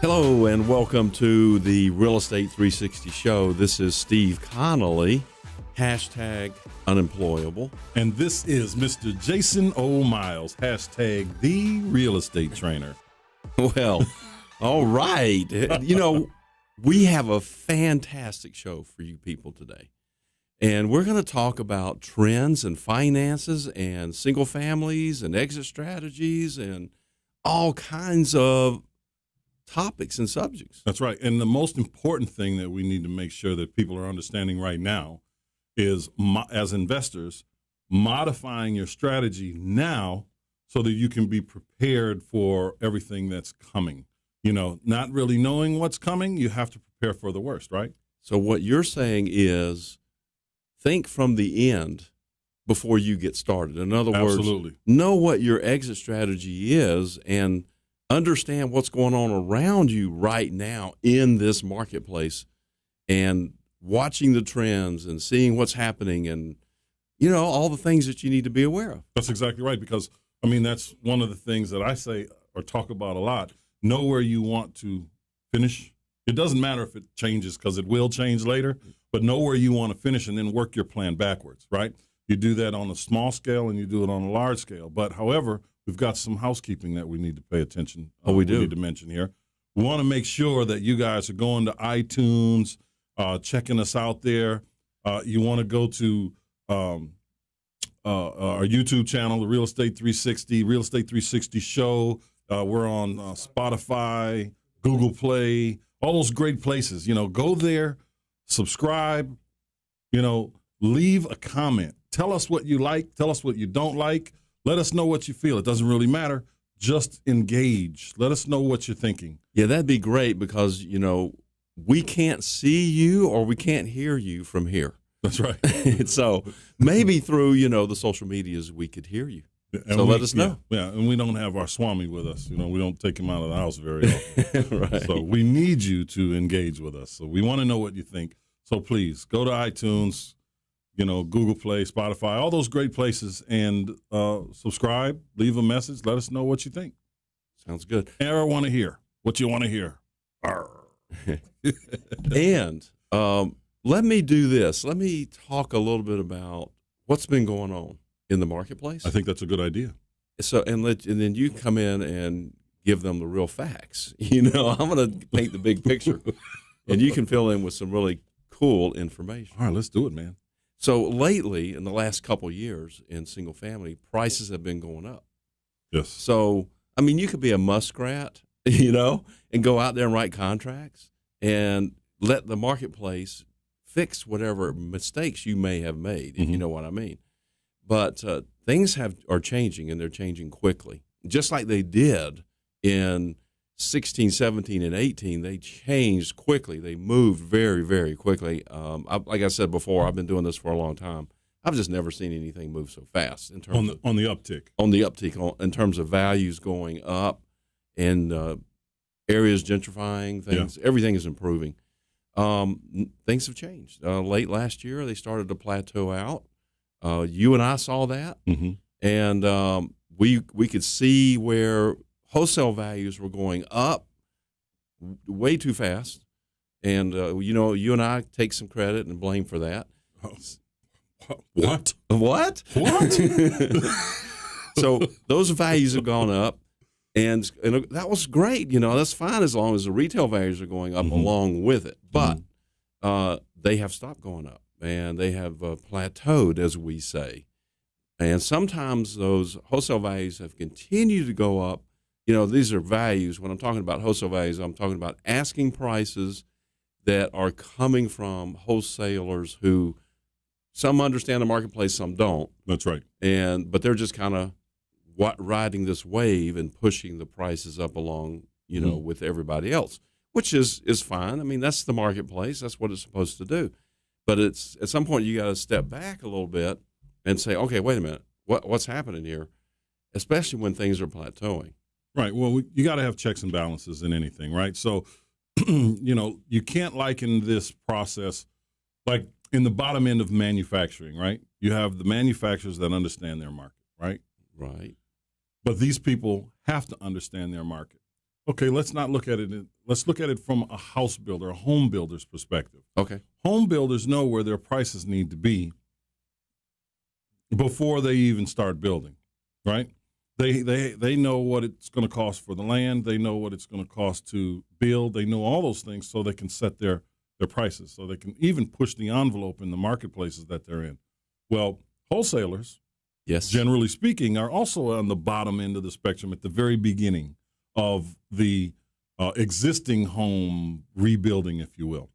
Hello and welcome to the Real Estate 360 show. This is Steve Connolly, hashtag unemployable. And this is Mr. Jason O. Miles, hashtag the real estate trainer. Well, all right. You know, we have a fantastic show for you people today. And we're going to talk about trends and finances and single families and exit strategies and all kinds of topics and subjects. That's right. And the most important thing that we need to make sure that people are understanding right now is, as investors, modifying your strategy now so that you can be prepared for everything that's coming. You know, not really knowing what's coming, you have to prepare for the worst, right? So what you're saying is think from the end before you get started. In other Absolutely. words, know what your exit strategy is and understand what's going on around you right now in this marketplace and watching the trends and seeing what's happening and, you know, all the things that you need to be aware of. That's exactly right, because, I mean, that's one of the things that I say or talk about a lot. Know where you want to finish. It doesn't matter if it changes, because it will change later, but know where you want to finish and then work your plan backwards, right? You do that on a small scale and you do it on a large scale. But, however, we've got some housekeeping that we need to pay attention. We do. We need to mention here. We want to make sure that you guys are going to iTunes, checking us out there. You want to go to our YouTube channel, the Real Estate 360, Real Estate 360 Show. We're on Spotify, Google Play, all those great places. You know, go there, subscribe, you know, leave a comment. Tell us what you like. Tell us what you don't like. Let us know what you feel. It doesn't really matter. Just engage. Let us know what you're thinking. Yeah, that'd be great because, you know, we can't see you or we can't hear you from here. That's right. So maybe through, you know, the social medias we could hear you. And so let us know. Yeah, and we don't have our Swami with us. You know, we don't take him out of the house very often. Right. So we need you to engage with us. So we want to know what you think. So please go to iTunes, you know, Google Play, Spotify, all those great places, and subscribe, leave a message, let us know what you think. Sounds good. And I want to hear what you want to hear. And let me do this. Let me talk a little bit about what's been going on in the marketplace. I think that's a good idea. So, and then you come in and give them the real facts. You know, I'm going to paint the big picture, and you can fill in with some really cool information. All right, let's do it, man. So lately, in the last couple of years in single family, prices have been going up. Yes. So, I mean, you could be a muskrat, you know, and go out there and write contracts and let the marketplace fix whatever mistakes you may have made, if you know what I mean. But things are changing, and they're changing quickly. Just like they did in 16, 17, and 18, they changed quickly. They moved very, very quickly. Like I said before, I've been doing this for a long time. I've just never seen anything move so fast in terms on the uptick. On the uptick, in terms of values going up and areas gentrifying, things. Yeah. Everything is improving. Things have changed. Late last year, they started to plateau out. You and I saw that, and we could see where wholesale values were going up way too fast, and you know, you and I take some credit and blame for that. What? What? So those values have gone up, and that was great. You know, that's fine as long as the retail values are going up along with it. But they have stopped going up, and they have plateaued, as we say. And sometimes those wholesale values have continued to go up. You know, these are values. When I'm talking about wholesale values, I'm talking about asking prices that are coming from wholesalers who some understand the marketplace, some don't. That's right. But they're just kind of riding this wave and pushing the prices up along, you know, with everybody else, which is fine. I mean, that's the marketplace. That's what it's supposed to do. But it's at some point you got to step back a little bit and say, okay, wait a minute, what's happening here? Especially when things are plateauing. Right. Well, you got to have checks and balances in anything, right? So, you know, you can't liken this process like in the bottom end of manufacturing, right? You have the manufacturers that understand their market, right? Right. But these people have to understand their market. Okay, let's not look at it. Let's look at it from a house builder, a home builder's perspective. Okay. Home builders know where their prices need to be before they even start building, right? They know what it's going to cost for the land. They know what it's going to cost to build. They know all those things so they can set their prices, so they can even push the envelope in the marketplaces that they're in. Well, wholesalers, yes, generally speaking, are also on the bottom end of the spectrum at the very beginning of the existing home rebuilding, if you will.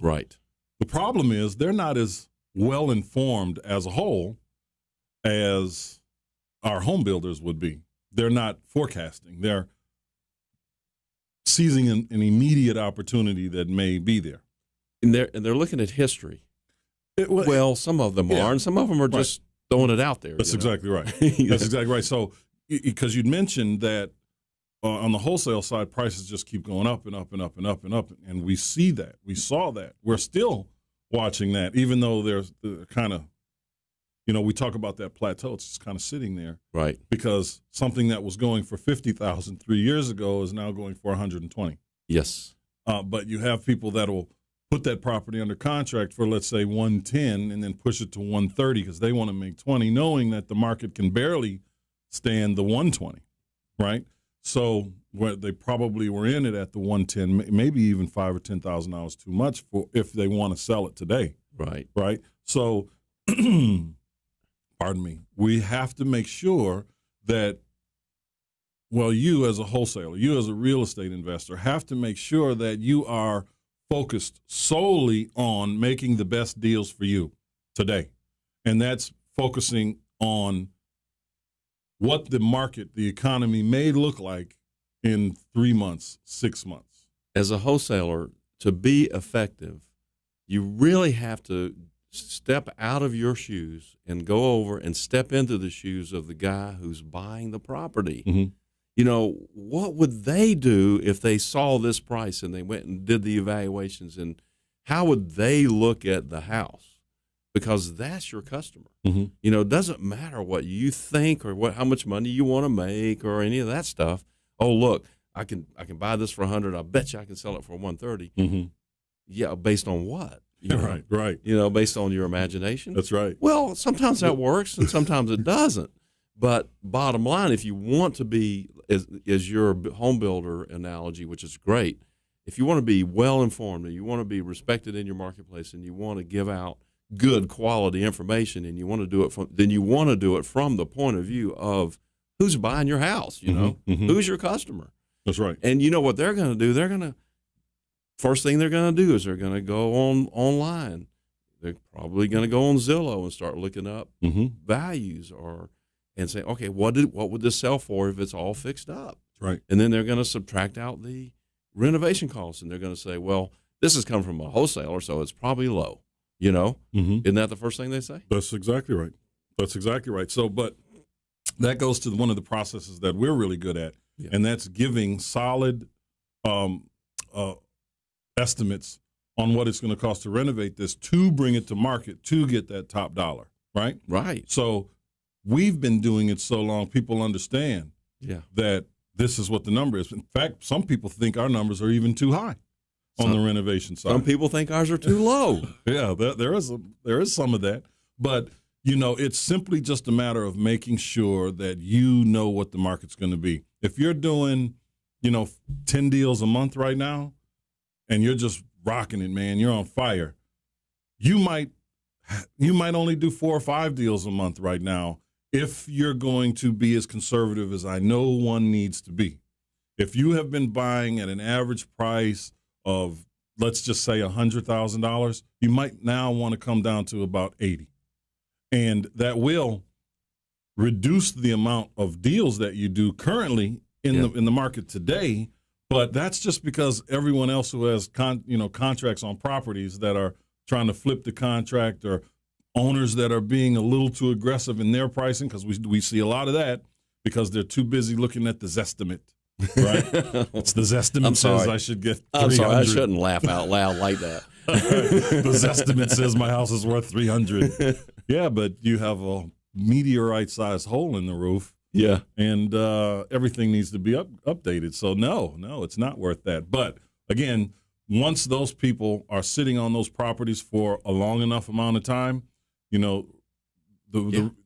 Right. The problem is they're not as well informed as a whole as our home builders would be. They're not forecasting. They're seizing an immediate opportunity that may be there. And they're looking at history. Well, some of them yeah. are, and some of them are just throwing it out there. That's exactly right. That's exactly right. So, because you'd mentioned that on the wholesale side, prices just keep going up and up and up and up and up, and we see that. We saw that. We're still watching that, even though there's kind of, we talk about that plateau. It's just kind of sitting there, right? Because something that was going for $50,000 3 years ago is now going for $120,000. Yes. But you have people that will put that property under contract for, let's say, $110,000 and then push it to $130,000 because they want to make $20,000, knowing that the market can barely stand the $120,000, right? So they probably were in it at the $110,000, maybe even $5,000 or $10,000 too much for if they want to sell it today. Right. Right. So, pardon me. We have to make sure that, well, you as a wholesaler, you as a real estate investor, have to make sure that you are focused solely on making the best deals for you today, and that's focusing on what the market, the economy may look like in 3 months, 6 months. As a wholesaler, to be effective, you really have to step out of your shoes and go over and step into the shoes of the guy who's buying the property. Mm-hmm. What would they do if they saw this price and they went and did the evaluations, and how would they look at the house? Because that's your customer. Mm-hmm. It doesn't matter what you think or how much money you want to make or any of that stuff. Oh, look, I can buy this for $100. I bet you I can sell it for $130. Mm-hmm. Yeah, based on what? Right. Based on your imagination. That's right. Well, sometimes that works and sometimes it doesn't. But bottom line, if you want to be, is your home builder analogy, which is great, if you want to be well informed and you want to be respected in your marketplace and you want to give out good quality information and you want to do it from the point of view of who's buying your house, Mm-hmm. who's your customer. That's right. And you know what they're going to do? First thing they're going to do is they're going to go online. They're probably going to go on Zillow and start looking up mm-hmm. values and say, okay, what would this sell for if it's all fixed up? Right. And then they're going to subtract out the renovation costs, and they're going to say, well, this has come from a wholesaler, so it's probably low. Mm-hmm. Isn't that the first thing they say? That's exactly right. So, but that goes to one of the processes that we're really good at, and that's giving solid estimates on what it's going to cost to renovate this, to bring it to market, to get that top dollar, right? Right. So we've been doing it so long, people understand that this is what the number is. In fact, some people think our numbers are even too high on the renovation side. Some people think ours are too low. Yeah, there is some of that. But, it's simply just a matter of making sure that you know what the market's going to be. If you're doing, 10 deals a month right now, and you're just rocking it, man, you're on fire, you might only do 4 or 5 deals a month right now if you're going to be as conservative as I know one needs to be. If you have been buying at an average price of, let's just say, $100,000, you might now want to come down to about 80. And that will reduce the amount of deals that you do currently in the market today. But that's just because everyone else who has contracts on properties that are trying to flip the contract, or owners that are being a little too aggressive in their pricing, because we see a lot of that because they're too busy looking at the Zestimate. Right? It's the Zestimate says I should get $300. I'm sorry, I shouldn't laugh out loud like that. The Zestimate says my house is worth $300. Yeah, but you have a meteorite-sized hole in the roof. Yeah. And everything needs to be updated. So no, it's not worth that. But again, once those people are sitting on those properties for a long enough amount of time, you know,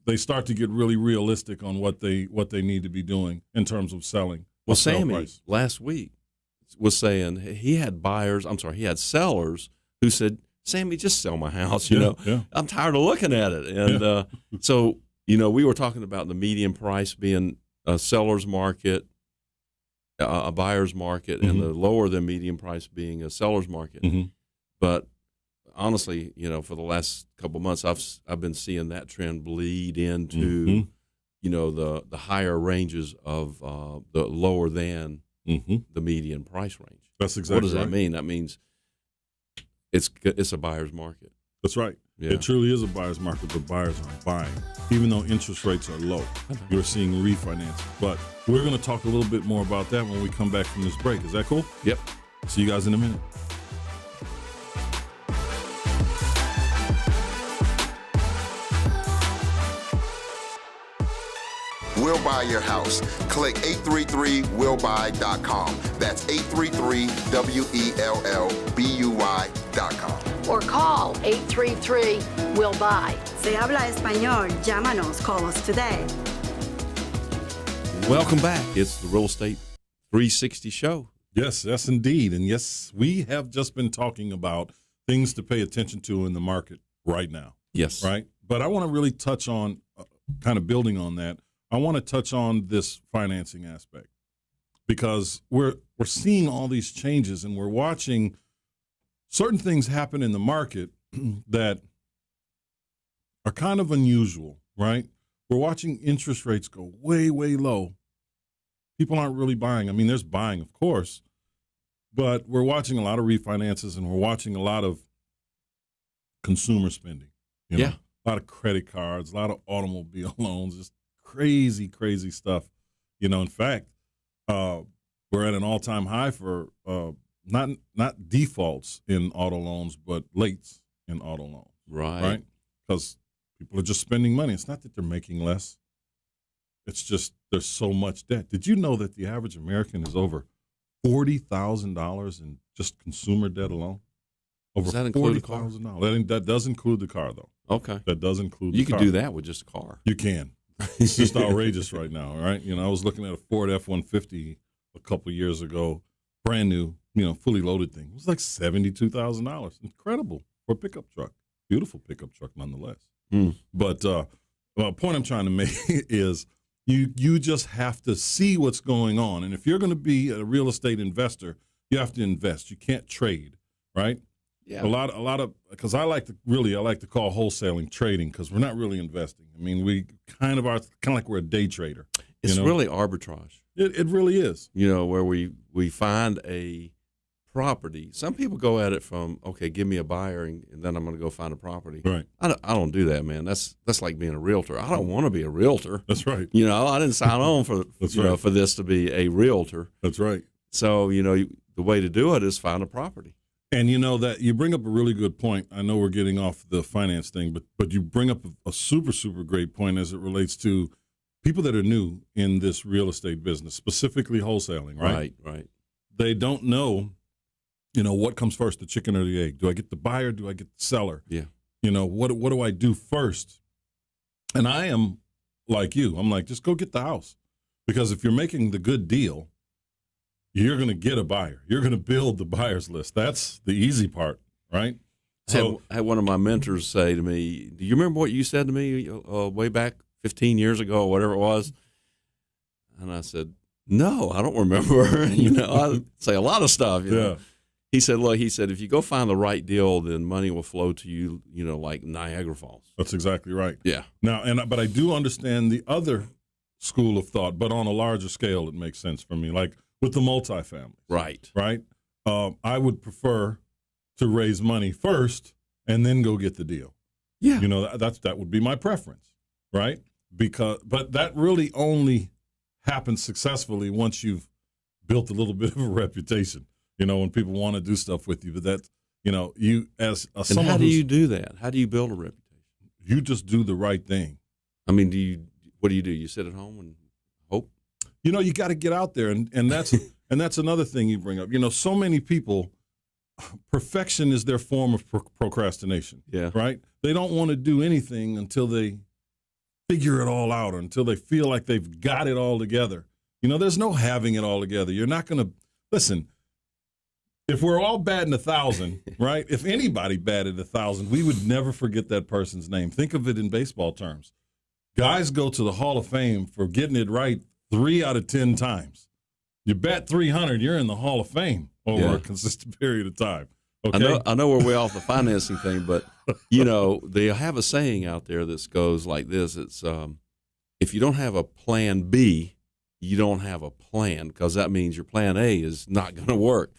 they start to get really realistic on what they need to be doing in terms of selling. Well, Sammy last week was saying he had sellers who said, Sammy, just sell my house. You know, I'm tired of looking at it. And so, you know, we were talking about the median price being a seller's market, a buyer's market, and the lower than median price being a seller's market. But honestly, you know, for the last couple of months, I've been seeing that trend bleed into, you know, the higher ranges of the lower than the median price range. That's exactly what does that mean? That means it's a buyer's market. That's right. Yeah. It truly is a buyer's market, but buyers aren't buying. Even though interest rates are low, you're seeing refinancing. But we're going to talk a little bit more about that when we come back from this break. Is that cool? Yep. See you guys in a minute. We'll Buy Your House. Click 833willbuy.com. That's 833WELLBUY.com. Or call 833-WILL-BUY. Se habla español. Llámanos. Call us today. Welcome back. It's the Real Estate 360 show. Yes, indeed. And yes, we have just been talking about things to pay attention to in the market right now. Yes. Right? But I want to really touch on, kind of building on that, I want to touch on this financing aspect because we're seeing all these changes and we're watching certain things happen in the market that are kind of unusual, right? We're watching interest rates go way, way low. People aren't really buying. I mean, there's buying, of course, but we're watching a lot of refinances and we're watching a lot of consumer spending. You know? A lot of credit cards, a lot of automobile loans, just crazy stuff. You know, in fact, we're at an all-time high for not defaults in auto loans, but lates in auto loans. Right? Because people are just spending money. It's not that they're making less. It's just there's so much debt. Did you know that the average American is over $40,000 in just consumer debt alone? Over Does that include the car? $40,000. That does include the car, though. Okay. That does include the car. You can do that with just a car. You can. It's just outrageous right now, right? You know, I was looking at a Ford F-150 a couple years ago, brand new, you know, fully loaded thing. It was like $72,000. Incredible for a pickup truck. Beautiful pickup truck nonetheless. But the point I'm trying to make is you just have to see what's going on. And if you're going to be a real estate investor, you have to invest. You can't trade, right? Yeah. A lot of because I like to call wholesaling trading because we're not really investing. I mean, we kind of like we're a day trader. It's really arbitrage. It really is. You know, where we find a property. Some people go at it from, okay, give me a buyer and then I'm going to go find a property. Right. I don't do that, man. That's like being a realtor. I don't want to be a realtor. That's right. You know, I didn't sign on for for this to be a realtor. That's right. So, you know, the way to do it is find a property. And you know that you bring up a really good point. I know we're getting off the finance thing, but you bring up a super great point as it relates to people that are new in this real estate business, specifically wholesaling, right? Right. They don't know, you know, what comes first, the chicken or the egg? Do I get the buyer? Do I get the seller? Yeah. You know, what do I do first? And I am like you. I'm like, just go get the house. Because if you're making the good deal, you're going to get a buyer. You're going to build the buyer's list. That's the easy part, right? So I had one of my mentors say to me, do you remember what you said to me way back 15 years ago or whatever it was? And I said, no, I don't remember. You know, I say a lot of stuff. You know? He said, look, if you go find the right deal, then money will flow to you, you know, like Niagara Falls. That's exactly right. Yeah. Now, but I do understand the other school of thought, but on a larger scale, it makes sense for me. Like, with the multifamily. Right. I would prefer to raise money first and then go get the deal. Yeah. You know, that would be my preference, right? But that really only happens successfully once you've built a little bit of a reputation, you know, when people want to do stuff with you. But that, you know, you as a someone. And how do you do that? How do you build a reputation? You just do the right thing. I mean, what do? You sit at home and you got to get out there, and that's and that's another thing you bring up. So many people, perfection is their form of procrastination. Yeah. Right. They don't want to do anything until they figure it all out, or until they feel like they've got it all together. There's no having it all together. You're not going to listen. If we're all batting 1,000, right? If anybody batted 1,000, we would never forget that person's name. Think of it in baseball terms. Guys go to the Hall of Fame for getting it right 3 out of 10 times. You bat 300, you're in the Hall of Fame over a consistent period of time. Okay? I know we're way off the financing thing, but they have a saying out there that goes like this: it's if you don't have a plan B, you don't have a plan, because that means your plan A is not going to work.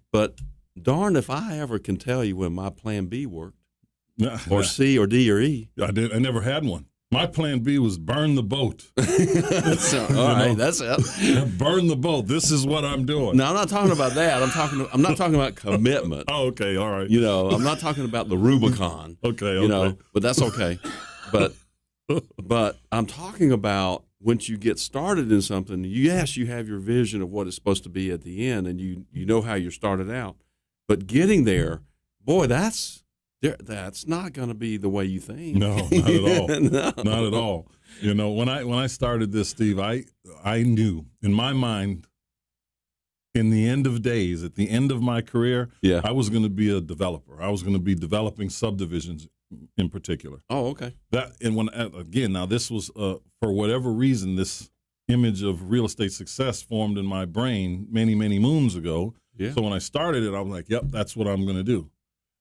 But darn if I ever can tell you when my plan B worked, or C or D or E. I never had one. My plan B was burn the boat. All right, that's it. Burn the boat. This is what I'm doing. No, I'm not talking about that. I'm not talking about commitment. Oh, okay, all right. I'm not talking about the Rubicon. Okay. But that's okay. But I'm talking about once you get started in something, yes, you have your vision of what it's supposed to be at the end, and you know how you started out. But getting there, boy, that's not going to be the way you think. No, not at all. No. Not at all. When I started this, Steve, I knew in my mind, in the end of days, at the end of my career, I was going to be a developer. I was going to be developing subdivisions in particular. Oh, okay. Now this was for whatever reason, this image of real estate success formed in my brain many, many moons ago. Yeah. So when I started it, I was like, yep, that's what I'm going to do.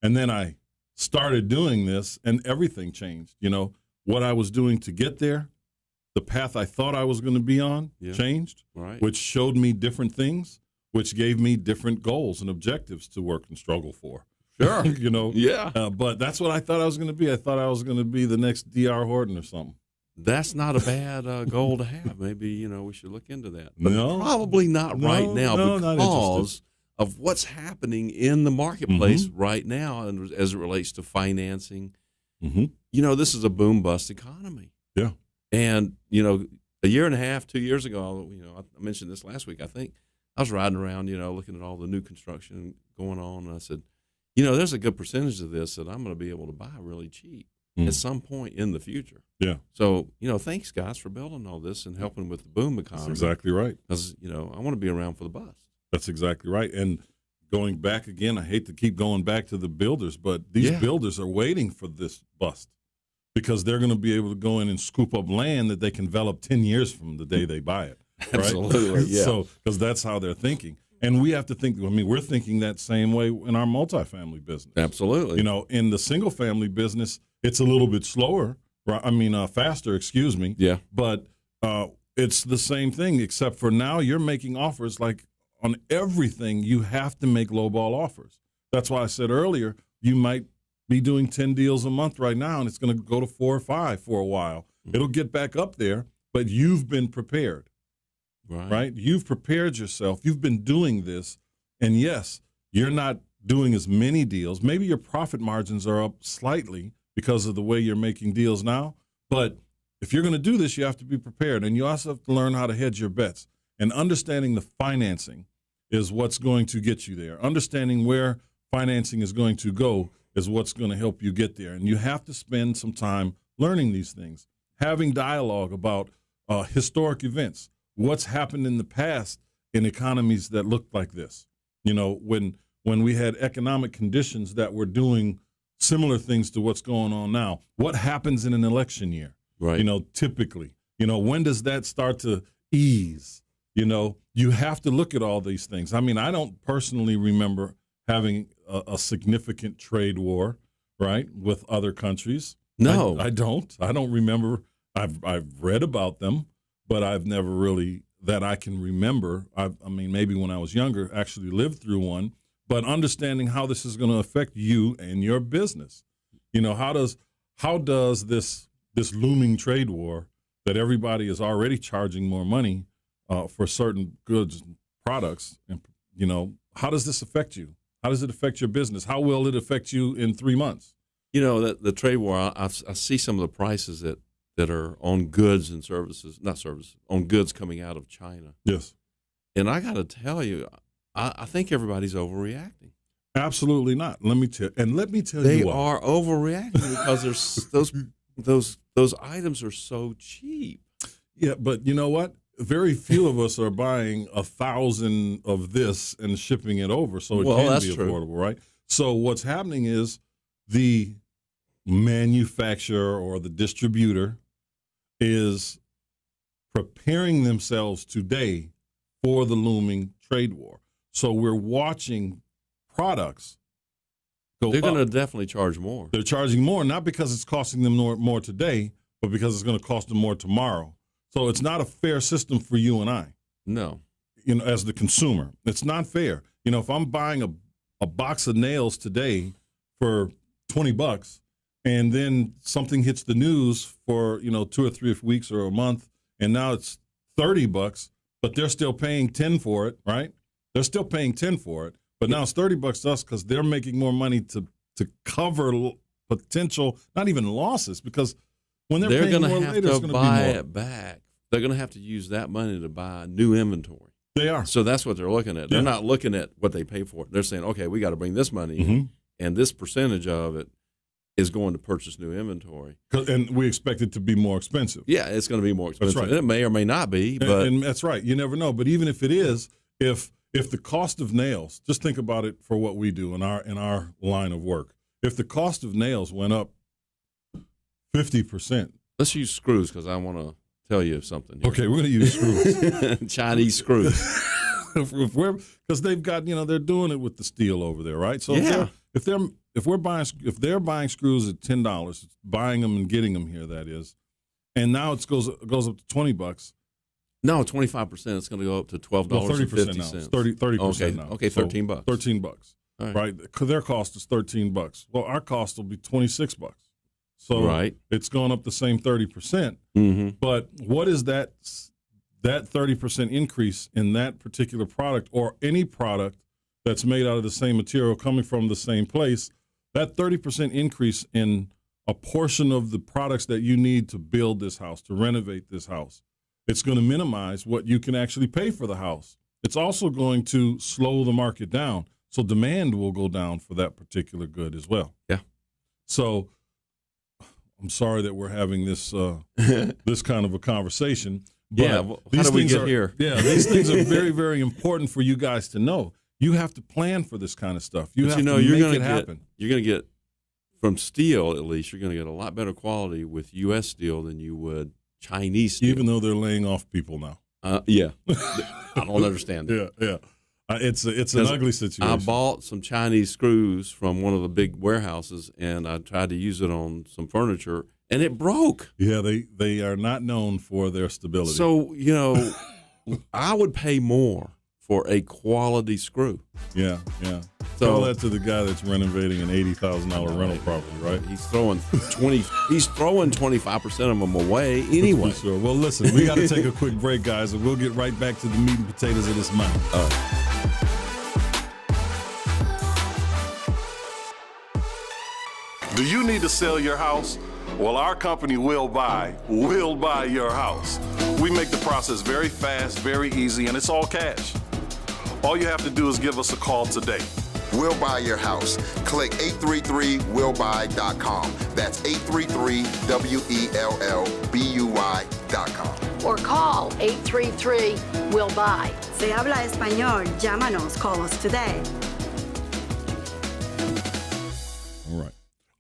And then I started doing this, and everything changed. What I was doing to get there, the path I thought I was going to be on changed, right, which showed me different things, which gave me different goals and objectives to work and struggle for. Sure. Yeah. But that's what I thought I was going to be. I thought I was going to be the next D.R. Horton or something. That's not a bad goal to have. Maybe, we should look into that. But No. probably not right now, not because of what's happening in the marketplace right now, and as it relates to financing. This is a boom-bust economy. Yeah. And, a year and a half, 2 years ago, I mentioned this last week, I think. I was riding around, looking at all the new construction going on, and I said, there's a good percentage of this that I'm going to be able to buy really cheap at some point in the future. Yeah. So, thanks, guys, for building all this and helping with the boom economy. That's exactly right. Because, I want to be around for the bust. That's exactly right. And going back again, I hate to keep going back to the builders, but these builders are waiting for this bust because they're going to be able to go in and scoop up land that they can develop 10 years from the day they buy it. Right? Absolutely, yeah. So, because that's how they're thinking. And we have to think, we're thinking that same way in our multifamily business. Absolutely. In the single family business, it's a little bit slower, faster, excuse me. Yeah. But it's the same thing, except for now you're making offers like on everything. You have to make lowball offers. That's why I said earlier, you might be doing 10 deals a month right now, and it's going to go to 4 or 5 for a while. It'll get back up there, but you've been prepared. Right? You've prepared yourself. You've been doing this. And yes, you're not doing as many deals. Maybe your profit margins are up slightly because of the way you're making deals now. But if you're going to do this, you have to be prepared. And you also have to learn how to hedge your bets. And understanding the financing is what's going to get you there. Understanding where financing is going to go is what's going to help you get there. And you have to spend some time learning these things, having dialogue about historic events. What's happened in the past in economies that looked like this? When we had economic conditions that were doing similar things to what's going on now. What happens in an election year? Right. Typically, when does that start to ease? You have to look at all these things. I don't personally remember having a significant trade war, right, with other countries. No, I don't. I don't remember. I've read about them. But I've never really, that I can remember, maybe when I was younger, actually lived through one, but understanding how this is going to affect you and your business. How does this looming trade war that everybody is already charging more money for certain goods and products, and how does this affect you? How does it affect your business? How will it affect you in 3 months? The trade war, I see some of the prices that that are on goods and services, not services, on goods coming out of China. Yes. And I got to tell you, I think everybody's overreacting. Absolutely not. Let me tell They you what. are overreacting because there's those items are so cheap. Yeah, but you know what? Very few of us are buying 1,000 of this and shipping it over, so it can that's be true. affordable, right? So what's happening is the manufacturer or the distributor is preparing themselves today for the looming trade war. So we're watching products go They're going to up. definitely charge more. They're charging more, not because it's costing them more today, but because it's going to cost them more tomorrow. So it's not a fair system for you and I, No. as the consumer. It's not fair. If I'm buying a box of nails today for $20 and then something hits the news for, 2 or 3 weeks or a month, and now it's $30, but they're still paying 10 for it, right? They're still paying 10 for it, but now it's $30 to us because they're making more money to cover potential, not even losses, because when they're They're paying going more to have later, it's to going to be buy more. it back. They're going to have to use that money to buy new inventory. They are. So that's what they're looking at. They're Yeah. not looking at what they pay for it. They're saying, okay, we got to bring this money in, Mhm. and this percentage of it is going to purchase new inventory. And we expect it to be more expensive. Yeah, it's going to be more expensive. right. And it may or may not be, but And that's right. You never know. But even if it is, if the cost of nails, just think about it for what we do in our line of work. If the cost of nails went up 50%. let's use screws because I want to tell you something here. Okay, we're going to use screws. Chinese screws. Because they've got, they're doing it with the steel over there, right? So Yeah. if they're buying screws at $10, buying them and getting them here, that is, and now it goes up to $20. No, 25%. It's going to go up to $12.50. Now. It's 30% now. Okay, So $13. $13, All right. right? Because their cost is $13. Well, our cost will be $26. So Right. it's gone up the same 30%. Mm-hmm. But what is that 30% increase in that particular product or any product that's made out of the same material coming from the same place? That 30% increase in a portion of the products that you need to build this house, to renovate this house, it's going to minimize what you can actually pay for the house. It's also going to slow the market down. So demand will go down for that particular good as well. Yeah. So I'm sorry that we're having this this kind of a conversation. But Yeah, well, how did we things get here? Yeah, these things are very, very important for you guys to know. You have to plan for this kind of stuff. You But have to you're make gonna it happen. You're going to get, from steel at least, you're going to get a lot better quality with U.S. steel than you would Chinese steel. Even though they're laying off people now. Yeah. I don't understand that. Yeah. It's an ugly situation. I bought some Chinese screws from one of the big warehouses, and I tried to use it on some furniture, and it broke. Yeah, they are not known for their stability. So, I would pay more for a quality screw. yeah. So- Tell that to the guy that's renovating an $80,000 rental property, right? He's throwing 25% of them away anyway. For sure. Well, listen, we got to take a quick break, guys, and we'll get right back to the meat and potatoes of this month. All right. Do you need to sell your house? Well, our company will buy your house. We make the process very fast, very easy, and it's all cash. All you have to do is give us a call today. We'll buy your house. Click 833willbuy.com. That's 833willbuy.com. Or call 833-WILL-BUY. Se habla español, llámanos, call us today.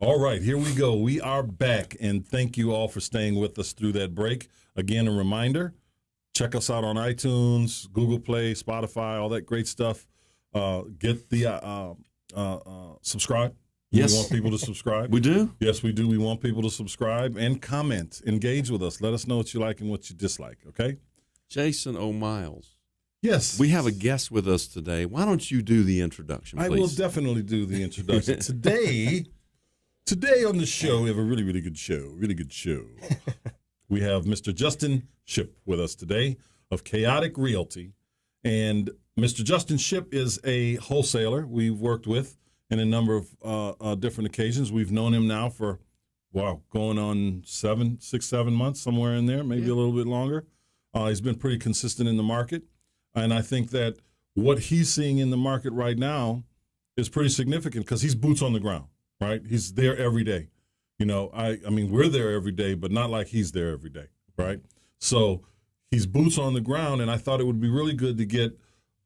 All right, here we go. We are back, and thank you all for staying with us through that break. Again, a reminder, check us out on iTunes, Google Play, Spotify, all that great stuff. Get the subscribe. Yes. We want people to subscribe. We do? Yes, we do. We want people to subscribe and comment. Engage with us. Let us know what you like and what you dislike, okay? Jason O'Miles. Yes. We have a guest with us today. Why don't you do the introduction, please? I will definitely do the introduction. Today on the show, we have a really, really good show. We have Mr. Justin Ship with us today of Chaotic Realty. And Mr. Justin Ship is a wholesaler we've worked with in a number of different occasions. We've known him now for, wow, going on 6, 7 months, somewhere in there, maybe a little bit longer. He's been pretty consistent in the market. And I think that what he's seeing in the market right now is pretty significant because he's boots on the ground, right? He's there every day. You know, I mean, we're there every day, but not like he's there every day, right? So he's boots on the ground, and I thought it would be really good to get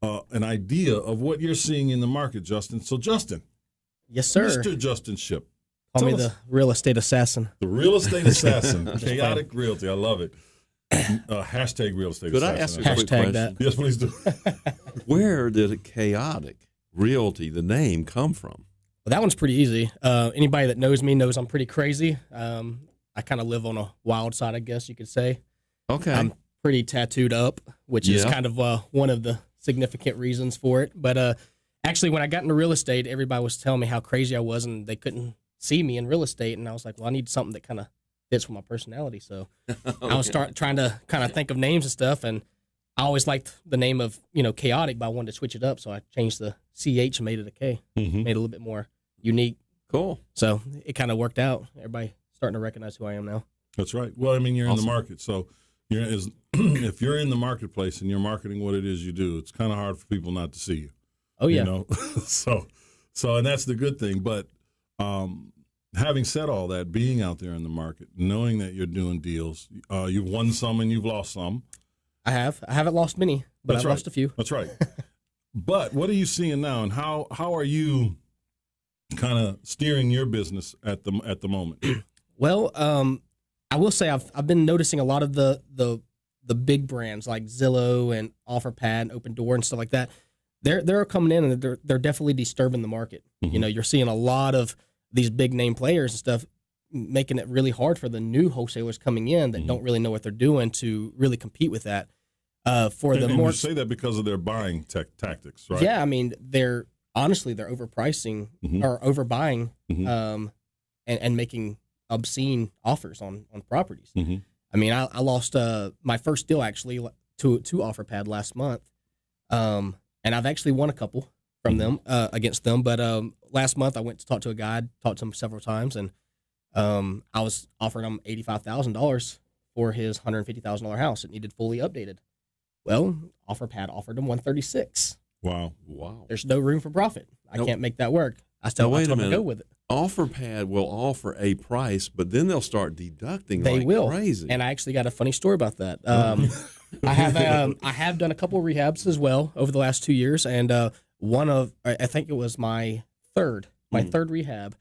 an idea of what you're seeing in the market, Justin. So, Justin. Yes, sir. Mr. Justin Ship. Call me the real estate assassin. The real estate assassin. Chaotic Realty. I love it. Hashtag real estate Could assassin. I ask a quick question? that. Yes, please do. Where did Chaotic Realty, the name, come from? Well, that one's pretty easy. Anybody that knows me knows I'm pretty crazy. I kind of live on a wild side, I guess you could say. Okay. I'm pretty tattooed up, which is kind of one of the significant reasons for it. But actually, when I got into real estate, everybody was telling me how crazy I was, and they couldn't see me in real estate. And I was like, well, I need something that kind of fits with my personality. So I was trying to kind of think of names and stuff, and I always liked the name of, Chaotic, but I wanted to switch it up. So I changed the CH and made it a K, made it a little bit more unique. Cool. So it kind of worked out. Everybody starting to recognize who I am now. That's right. Well, I mean, you're Awesome. in the market. So if you're in the marketplace and you're marketing what it is you do, it's kind of hard for people not to see you. Oh, yeah. You know? So, and that's the good thing. But having said all that, being out there in the market, knowing that you're doing deals, you've won some and you've lost some. I haven't lost many, but That's I've right. lost a few. That's right. But what are you seeing now, and how are you kind of steering your business at the moment? Well, I will say I've been noticing a lot of the big brands like Zillow and OfferPad and Open Door and stuff like that. They're coming in and they're definitely disturbing the market. Mm-hmm. You're seeing a lot of these big name players and stuff making it really hard for the new wholesalers coming in that don't really know what they're doing to really compete with that. And you say that because of their buying tactics, right? Yeah, I mean they're overpricing or overbuying and making obscene offers on properties. I mean, I lost my first deal actually to OfferPad last month, and I've actually won a couple from them against them. But last month I went to talk to a guy, talked to him several times, and I was offering him $85,000 for his $150,000 house. It needed fully updated. Well, OfferPad offered him $136,000. Wow. There's no room for profit. I can't make that work. I still Wait a told him minute. to go with it. OfferPad will offer a price, but then they'll start deducting They like will. crazy. And I actually got a funny story about that. I have done a couple of rehabs as well over the last 2 years, and I think it was my third rehab.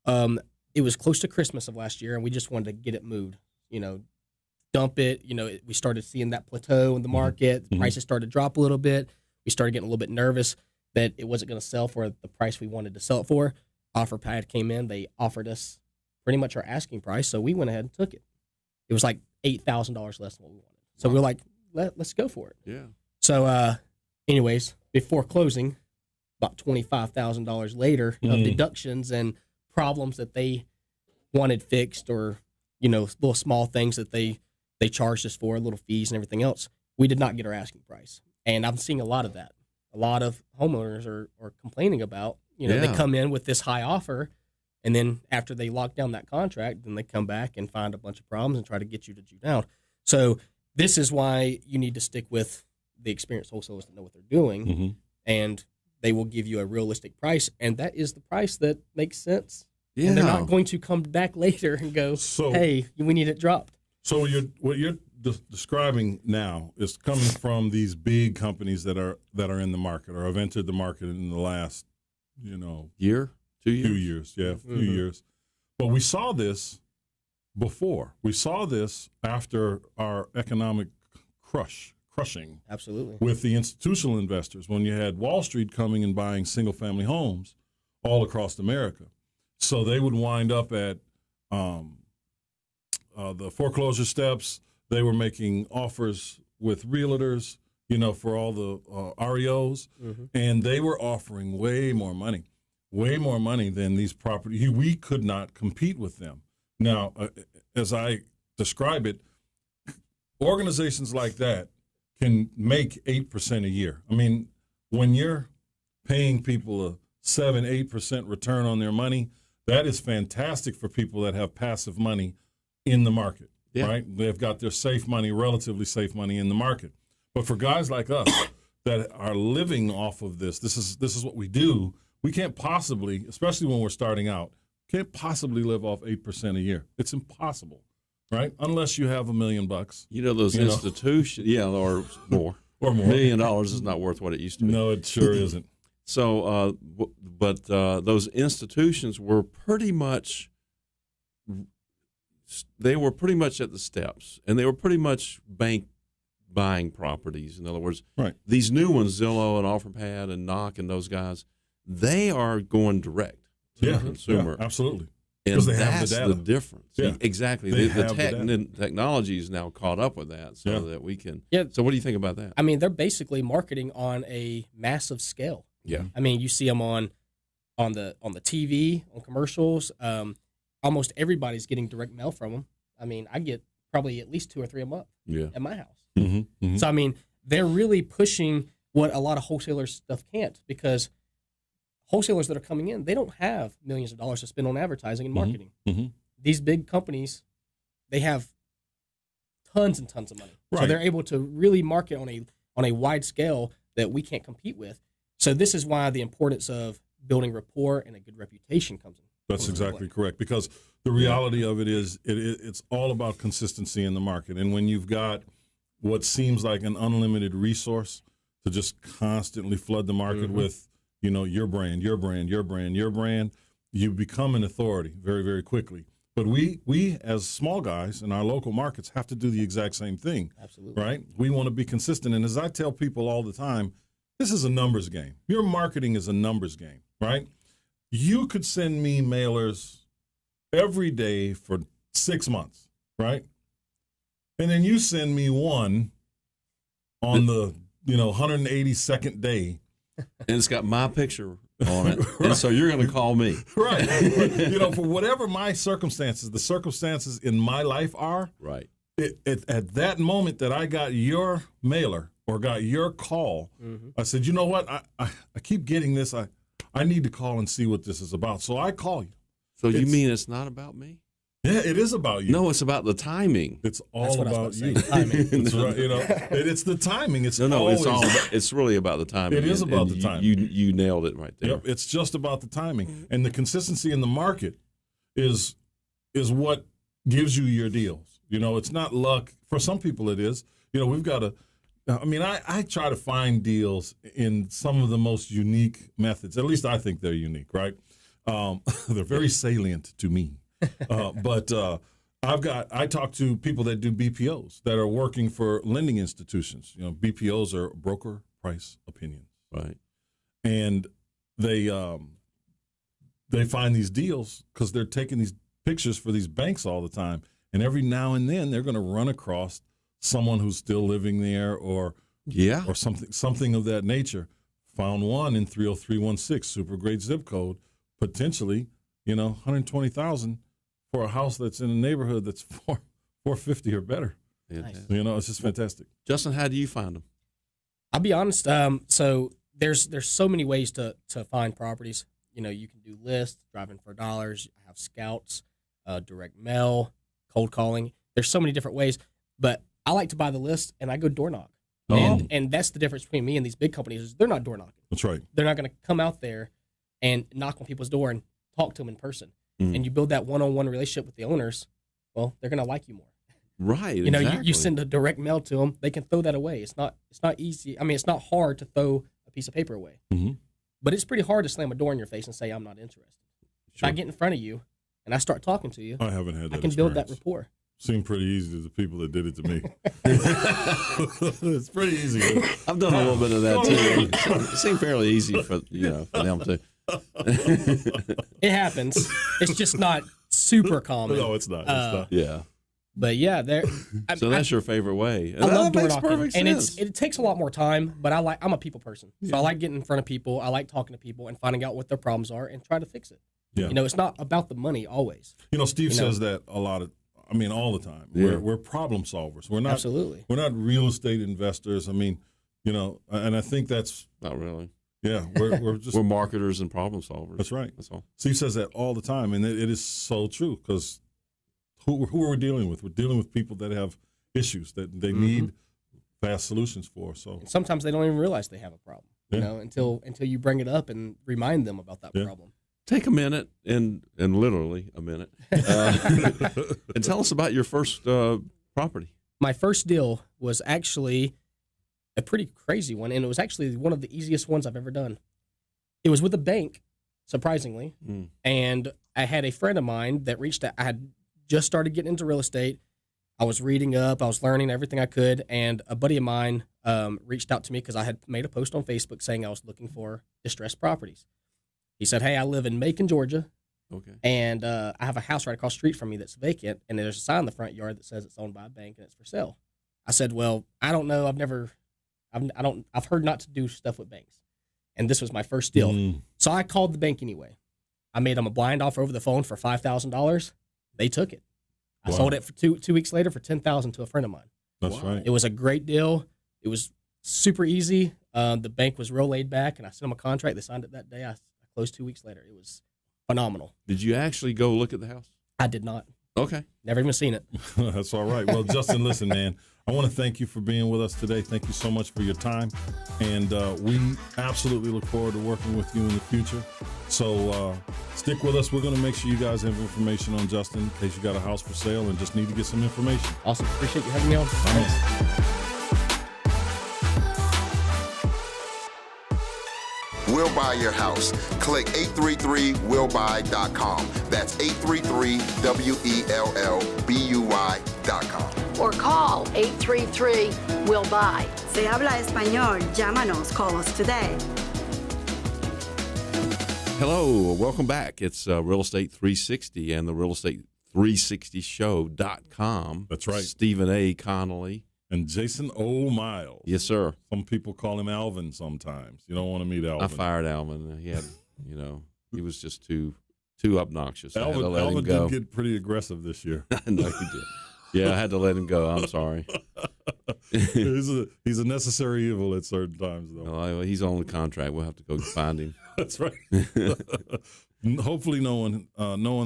It was close to Christmas of last year, and we just wanted to get it moved. Dump it. We started seeing that plateau in the market. The prices started to drop a little bit. We started getting a little bit nervous that it wasn't going to sell for the price we wanted to sell it for. OfferPad came in. They offered us pretty much our asking price, so we went ahead and took it. It was like $8,000 less than what we wanted. So we were like, let's go for it. Yeah. So, anyways, before closing, about $25,000 later of deductions and problems that they wanted fixed, or little small things that they charged us for, little fees and everything else, we did not get our asking price. And I'm seeing a lot of that. A lot of homeowners are complaining about, they come in with this high offer, and then after they lock down that contract, then they come back and find a bunch of problems and try to get you to Jew down. So this is why you need to stick with the experienced wholesalers that know what they're doing, and they will give you a realistic price, and that is the price that makes sense. Yeah. And they're not going to come back later and go, hey, we need it dropped. So what you're describing now is coming from these big companies that are in the market or have entered the market in the last, Year? 2 years? 2 years. Yeah, a few years. But we saw this before. We saw this after our economic crushing Absolutely. with the institutional investors when you had Wall Street coming and buying single-family homes all across America. So they would wind up at the foreclosure steps. They were making offers with realtors, for all the REOs, and they were offering way more money than these properties. We could not compete with them. Now, as I describe it, organizations like that can make 8% a year. I mean, when you're paying people a 7-8% return on their money, That is fantastic for people that have passive money in the market, right? They've got their safe money, relatively safe money in the market. But for guys like us that are living off of this is what we do. We can't possibly, especially when we're starting out, can't possibly live off 8% a year. It's impossible, right? Unless you have $1 million. You know, those institutions, or more. Or more. $1 million is not worth what it used to be. No, it sure isn't. So, but those institutions were pretty much, they were pretty much at the steps, and they were pretty much bank buying properties. In other words, right. These new ones, Zillow and OfferPad and Knock and those guys, they are going direct to the consumer. Yeah, absolutely. And they that's have the the difference. Yeah. Exactly. The technology is now caught up with that so that we can. Yeah. So what do you think about that? I mean, they're basically marketing on a massive scale. Yeah. I mean, you see them on the TV, on commercials. Almost everybody's getting direct mail from them. I mean, I get probably at least 2 or 3 a month at my house. Mm-hmm. Mm-hmm. So, I mean, they're really pushing what a lot of wholesalers stuff can't, because wholesalers that are coming in, they don't have millions of dollars to spend on advertising and marketing. Mm-hmm. These big companies, they have tons and tons of money. Right. So they're able to really market on a wide scale that we can't compete with. So this is why the importance of building rapport and a good reputation comes in. That's exactly correct, because the reality of it is it's all about consistency in the market. And when you've got what seems like an unlimited resource to just constantly flood the market with, your brand, you become an authority very, very quickly. But we as small guys in our local markets have to do the exact same thing. Absolutely. Right? We want to be consistent. And as I tell people all the time, this is a numbers game. Your marketing is a numbers game, right? You could send me mailers every day for 6 months, right? And then you send me one on the 182nd day. And it's got my picture on it. Right. And so you're going to call me. Right. For whatever my circumstances, the circumstances in my life are, right. At that moment that I got your mailer or got your call, I said, you know what? I keep getting this. I need to call and see what this is about. So I call you. So you mean it's not about me? Yeah, it is about you. No, it's about the timing. It's all about you. Timing. That's right. It's the timing. It's it's really about the timing. It is about the timing. You nailed it right there. Yep, it's just about the timing. And the consistency in the market is what gives you your deals. It's not luck. For some people it is. We've got to I try to find deals in some of the most unique methods. At least I think they're unique, right? They're very salient to me. But I talk to people that do BPOs that are working for lending institutions. BPOs are broker price opinions, right? And they find these deals because they're taking these pictures for these banks all the time, and every now and then they're going to run across someone who's still living there, or something of that nature. Found one in 30316, super great zip code, potentially $120,000 for a house that's in a neighborhood that's $450 or better. Nice. It's just fantastic. Justin, how do you find them? I'll be honest. So there's so many ways to find properties. You can do lists, driving for dollars, have scouts, direct mail, cold calling. There's so many different ways, but I like to buy the list and I go door knock. And that's the difference between me and these big companies is they're not door knocking. That's right. They're not going to come out there and knock on people's door and talk to them in person. And you build that one-on-one relationship with the owners, well, they're going to like you more. Right. You send a direct mail to them, they can throw that away. It's not easy. I mean, it's not hard to throw a piece of paper away. Mm-hmm. But it's pretty hard to slam a door in your face and say, I'm not interested. Sure. If I get in front of you and I start talking to you, I haven't had that I can build that rapport. Seemed pretty easy to the people that did it to me. It's pretty easy. I've done a little bit of that too. It seemed fairly easy for them too. It happens. It's just not super common. No, it's not. It's not. Yeah. But yeah, so that's your favorite way. I love door makes knocking, perfect sense. and it takes a lot more time. But I'm a people person, so I like getting in front of people. I like talking to people and finding out what their problems are and try to fix it. Yeah. It's not about the money always. Steve says that a lot of. All the time. Yeah. We're problem solvers. We're not. Absolutely. We're not real estate investors. And I think that's Not really. Yeah, we're just We're marketers and problem solvers. That's right. That's all. Steve says that all the time, and it is so true because who are we dealing with? We're dealing with people that have issues that they need fast solutions for. So And sometimes they don't even realize they have a problem, you know, until you bring it up and remind them about that problem. Take a minute and literally a minute, and tell us about your first property. My first deal was actually a pretty crazy one, and it was actually one of the easiest ones I've ever done. It was with a bank, surprisingly, and I had a friend of mine that reached out. I had just started getting into real estate. I was reading up. I was learning everything I could, and a buddy of mine reached out to me because I had made a post on Facebook saying I was looking for distressed properties. He said, "Hey, I live in Macon, Georgia, and I have a house right across the street from me that's vacant, and there's a sign in the front yard that says it's owned by a bank and it's for sale." I said, "Well, I don't know. I've heard not to do stuff with banks, and this was my first deal. So I called the bank anyway. I made them a blind offer over the phone for $5,000. They took it. I sold it for two weeks later for $10,000 to a friend of mine. that's right. It was a great deal. It was super easy. The bank was real laid back, and I sent them a contract. They signed it that day. I closed 2 weeks later. It was phenomenal. Did you actually go look at the house? I did not. Okay. Never even seen it. That's all right. Well, Justin, listen, man, I want to thank you for being with us today. Thank you so much for your time. And we absolutely look forward to working with you in the future. So stick with us. We're going to make sure you guys have information on Justin in case you got a house for sale and just need to get some information. Awesome. Appreciate you having me on. Thanks. We'll buy your house. Click 833willbuy.com. That's 833WELLBUY.com. Or call 833-WILL-BUY. Se habla español, llámanos, call us today. Hello, welcome back. It's Real Estate 360 and the Real Estate 360show.com. That's right. Stephen A. Connolly. And Jason O. Miles. Yes, sir. Some people call him Alvin sometimes. You don't want to meet Alvin. I fired Alvin. He had, he was just too obnoxious. I had to Alvin, let him Alvin go. did get pretty aggressive this year. I know he did. Yeah, I had to let him go. I'm sorry. he's a necessary evil at certain times, though. Well, he's on the contract. We'll have to go find him. That's right. Hopefully, no one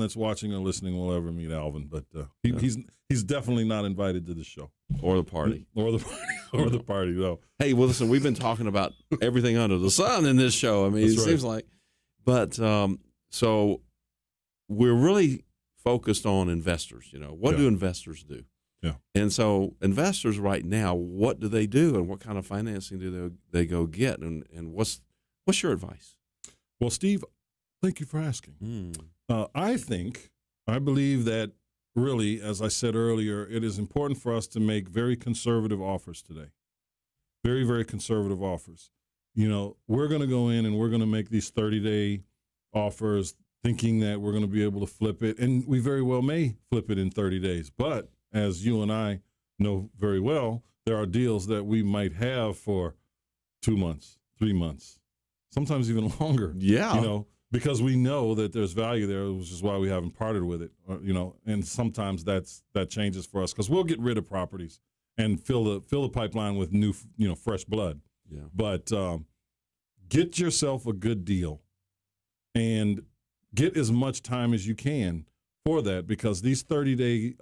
that's watching or listening will ever meet Alvin, but he's definitely not invited to the show Or the party. or the party. No. Hey, well, listen, we've been talking about everything under the sun in this show. I mean, That's it right. seems like, but so we're really focused on investors. What do investors do? Yeah. And so investors right now, what do they do, and what kind of financing do they go get, and what's your advice? Well, Steve, thank you for asking. I believe that really, as I said earlier, it is important for us to make very conservative offers today. Very, very conservative offers. We're going to go in and we're going to make these 30-day offers thinking that we're going to be able to flip it, and we very well may flip it in 30 days. But as you and I know very well, there are deals that we might have for 2 months, 3 months, sometimes even longer. Yeah. Because we know that there's value there, which is why we haven't parted with it. And sometimes that changes for us because we'll get rid of properties and fill the pipeline with new, fresh blood. Yeah. But get yourself a good deal and get as much time as you can for that, because these 30-day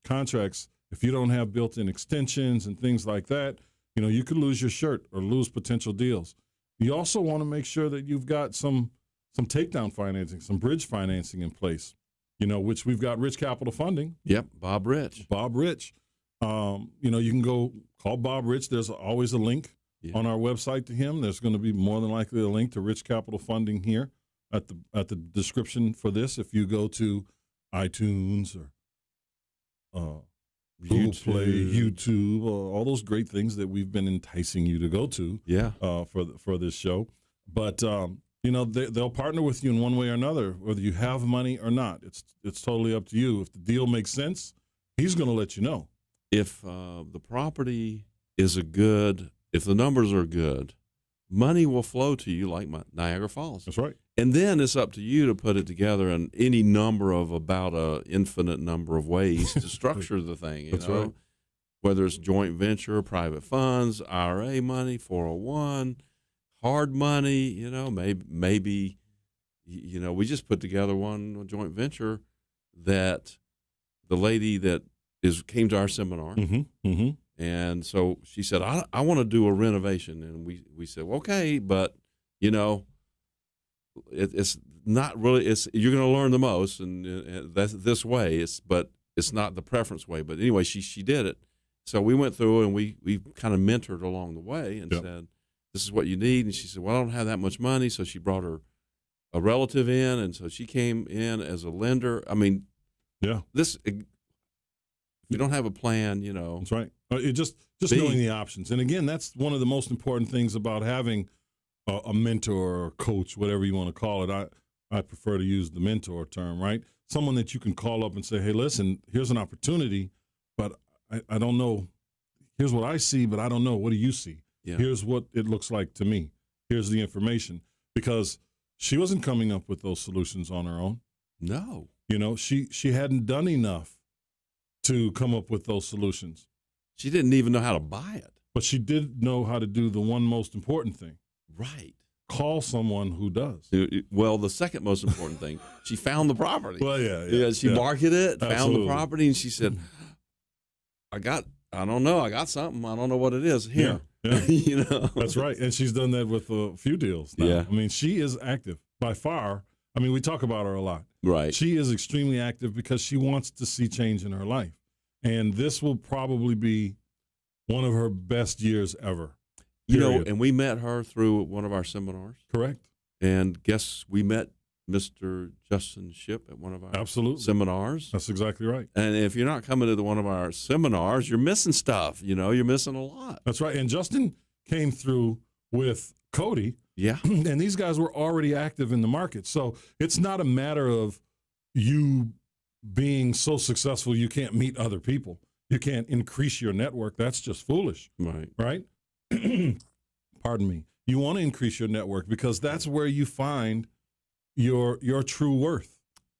contracts, if you don't have built-in extensions and things like that, you could lose your shirt or lose potential deals. You also want to make sure that you've got some takedown financing, some bridge financing in place, which we've got Rich Capital Funding. Yep, Bob Rich. You can go call Bob Rich. There's always a link on our website to him. There's going to be more than likely a link to Rich Capital Funding here at the description for this. If you go to iTunes or Google Play, YouTube, all those great things that we've been enticing you to go to for this show. But they'll partner with you in one way or another, whether you have money or not. It's totally up to you. If the deal makes sense, he's going to let you know. If the property is if the numbers are good, money will flow to you like Niagara Falls. That's right. And then it's up to you to put it together in any number of about an infinite number of ways to structure the thing. That's right. Whether it's joint venture, private funds, IRA money, 401, hard money, maybe, we just put together a joint venture that the lady that came to our seminar. Mm-hmm. Mm-hmm. And so she said, I want to do a renovation. And we said, well, okay, but, it's not really, you're going to learn the most, and that's this way. But it's not the preference way. But anyway, she did it. So we went through and we kind of mentored along the way and said, this is what you need. And she said, well, I don't have that much money. So she brought a relative in. And so she came in as a lender. I mean, if you don't have a plan, That's right. It just knowing the options. And again, that's one of the most important things about having a mentor or a coach, whatever you want to call it. I prefer to use the mentor term, right? Someone that you can call up and say, hey, listen, here's an opportunity, but I don't know. Here's what I see, but I don't know. What do you see? Yeah. Here's what it looks like to me. Here's the information. Because she wasn't coming up with those solutions on her own. No. She hadn't done enough to come up with those solutions. She didn't even know how to buy it. But she did know how to do the one most important thing. Right. Call someone who does. Well, the second most important thing, she found the property. Well, yeah. She marketed it, Absolutely. Found the property, and she said, I don't know. I got something. I don't know what it is. Here. Yeah. That's right. And she's done that with a few deals now. Yeah. I mean, she is active by far. I mean, we talk about her a lot. Right. She is extremely active because she wants to see change in her life. And this will probably be one of her best years ever. Period. And we met her through one of our seminars. Correct. And guess we met Mr. Justin Shipp at one of our seminars. That's exactly right. And if you're not coming to one of our seminars, you're missing stuff. You're missing a lot. That's right. And Justin came through with Cody. Yeah. And these guys were already active in the market. So it's not a matter of you being so successful you can't meet other people. You can't increase your network. That's just foolish. Right. Right? Pardon me. You want to increase your network because that's where you find your true worth.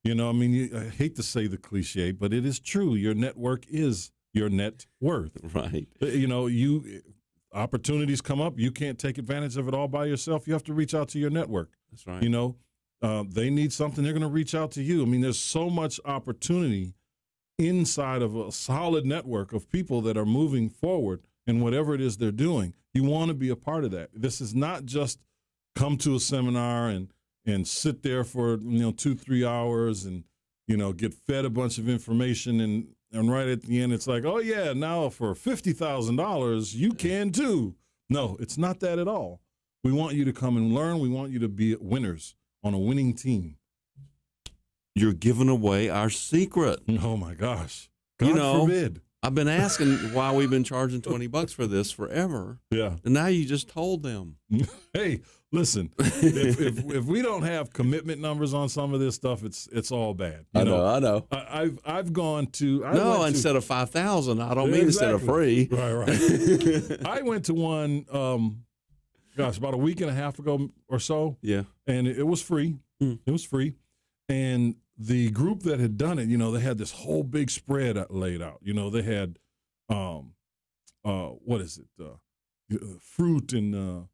I hate to say the cliche, but it is true. Your network is your net worth. Right. Opportunities come up. You can't take advantage of it all by yourself. You have to reach out to your network. That's right. They need something. They're going to reach out to you. I mean, there's so much opportunity inside of a solid network of people that are moving forward in whatever it is they're doing. You want to be a part of that. This is not just come to a seminar and sit there for 2-3 hours and get fed a bunch of information and right at the end it's like, oh yeah, now for $50,000 you can too. No, it's not that at all. We want you to come and learn. We want you to be winners on a winning team. You're giving away our secret. Oh my gosh. God forbid. I've been asking why we've been charging $20 for this forever. Yeah. And now you just told them. Hey, listen, if we don't have commitment numbers on some of this stuff, it's all bad. I know. I've gone to instead of 5,000, I don't mean instead of free. Right. I went to one about a week and a half ago or so. Yeah. And it was free. It was free. And the group that had done it, they had this whole big spread laid out. They had, what is it? Fruit and,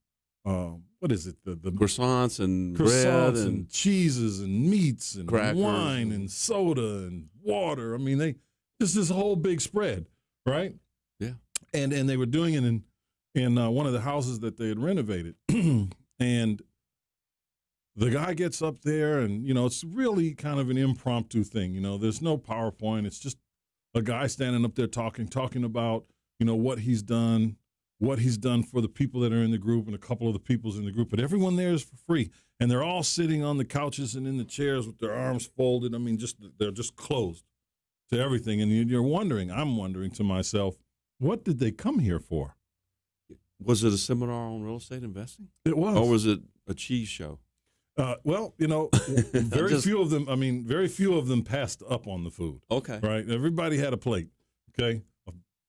what is it? The croissants and croissants bread and cheeses and meats and crackers wine and soda and water. I mean, just this whole big spread, right? Yeah. And they were doing it in one of the houses that they had renovated. And the guy gets up there and, it's really kind of an impromptu thing. There's no PowerPoint. It's just a guy standing up there talking about, what he's done for the people that are in the group and a couple of the people's in the group. But everyone there is for free. And they're all sitting on the couches and in the chairs with their arms folded. I mean, they're just closed to everything. And I'm wondering to myself, what did they come here for? Was it a seminar on real estate investing? It was. Or was it a cheese show? Very few of them passed up on the food. Okay. Right? Everybody had a plate, okay?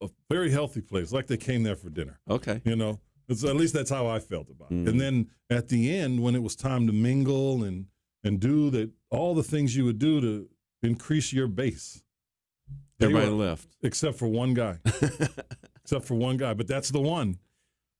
A very healthy place, like they came there for dinner. Okay. At least that's how I felt about it. And then at the end, when it was time to mingle and do all the things you would do to increase your base. Everybody left. Except for one guy. But that's the one.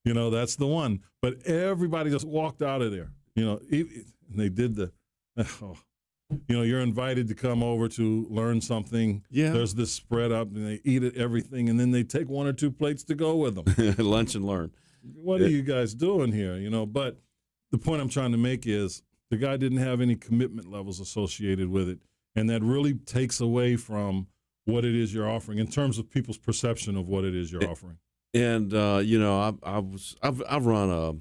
You know, that's the one. But everybody just walked out of there. You know, and they did the, you know, you're invited to come over to learn something. Yeah. There's this spread up, and they eat it, everything, and then they take 1 or 2 plates to go with them. Lunch and learn. What are you guys doing here? You know, but the point I'm trying to make is the guy didn't have any commitment levels associated with it, and that really takes away from what it is you're offering in terms of people's perception of what it is you're offering. And you know, I've run a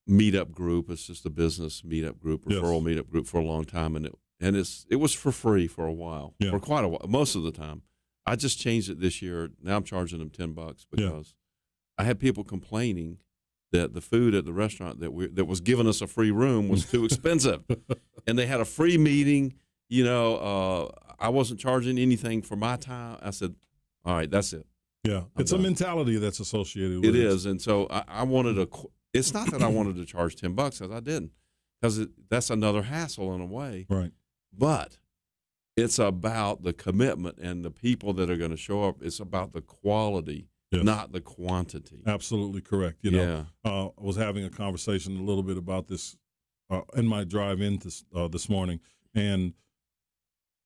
meetup group. It's just a business meetup group, referral meetup group for a long time, and it was for free for a while, for quite a while, most of the time. I just changed it this year. Now I'm charging them $10 because I had people complaining that the food at the restaurant that was giving us a free room was too expensive, and they had a free meeting. You know, I wasn't charging anything for my time. I said, all right, that's it. Yeah, it's a mentality that's associated with it. It is, and so I wanted to. It's not that I wanted to charge $10 because I didn't, because that's another hassle in a way. Right. But it's about the commitment and the people that are going to show up. It's about the quality, not the quantity. Absolutely correct. You know, I was having a conversation a little bit about this in my drive in this morning, and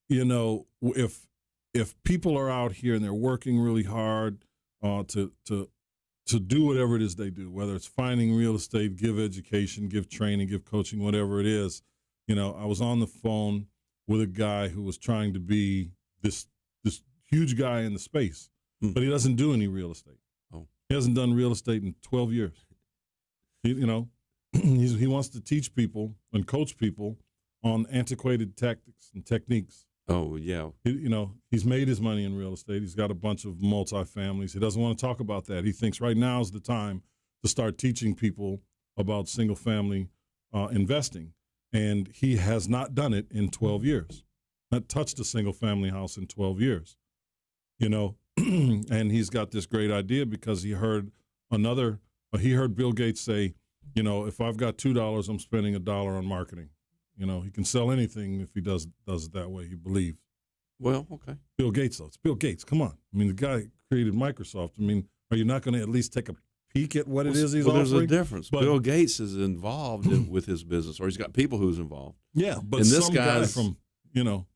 you know, if people are out here and they're working really hard to do whatever it is they do, whether it's finding real estate, give education, give training, give coaching, whatever it is. You know, I was on the phone with a guy who was trying to be this huge guy in the space, but he doesn't do any real estate. Oh. He hasn't done real estate in 12 years. You know, he wants to teach people and coach people on antiquated tactics and techniques. Oh, yeah. You know, he's made his money in real estate. He's got a bunch of multifamilies. He doesn't want to talk about that. He thinks right now is the time to start teaching people about single-family investing. And he has not done it in 12 years, not touched a single-family house in 12 years. You know, and he's got this great idea because he heard Bill Gates say, you know, if I've got $2, I'm spending $1 on marketing. You know, he can sell anything if he does it that way, he believes. Well, okay. Bill Gates, though. It's Bill Gates. Come on. I mean, the guy created Microsoft. I mean, are you not going to at least take a peek at what it is he's offering? There's a difference. But Bill Gates is involved with his business, or he's got people who's involved. Yeah, but and this some guy from, you know.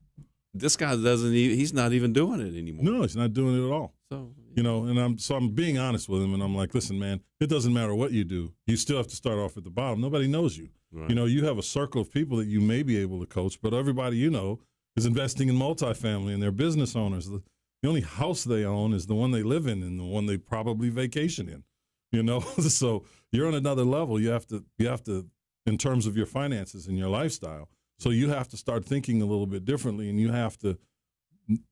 This guy he's not even doing it anymore. No, he's not doing it at all. So, you know, and I'm being honest with him, and I'm like, listen, man, it doesn't matter what you do. You still have to start off at the bottom. Nobody knows you. Right. You know, you have a circle of people that you may be able to coach, but everybody you know is investing in multifamily, and they're business owners. The only house they own is the one they live in and the one they probably vacation in. You know, so you're on another level. You have to, in terms of your finances and your lifestyle. So you have to start thinking a little bit differently, and you have to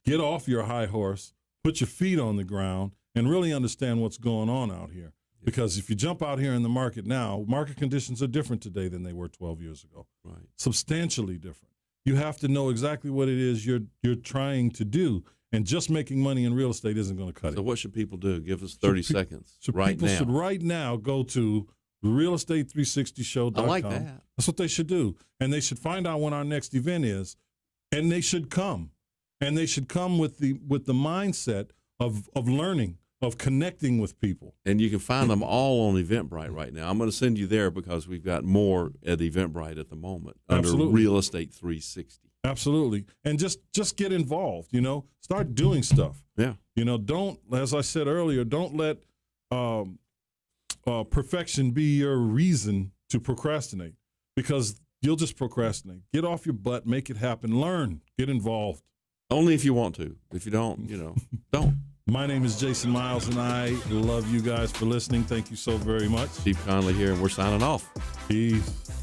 get off your high horse, put your feet on the ground, and really understand what's going on out here. Because if you jump out here in the market now, market conditions are different today than they were 12 years ago. Right. Substantially different. You have to know exactly what it is you're trying to do, and just making money in real estate isn't going to cut it. So what should people do? Give us 30 seconds right now. People should right now go to realestate360show.com. I like that. That's what they should do. And they should find out when our next event is, and they should come. And they should come with the mindset of learning, of connecting with people. And you can find them all on Eventbrite right now. I'm going to send you there because we've got more at Eventbrite at the moment under Real Estate 360. Absolutely. And just get involved, you know. Start doing stuff. Yeah. You know, don't, as I said earlier, don't let perfection be your reason to procrastinate, because you'll just procrastinate. Get off your butt, make it happen, learn, get involved. Only if you want to. If you don't, you know, don't. My name is Jason Miles, and I love you guys for listening. Thank you so very much. Steve Conley here, and we're signing off. Peace.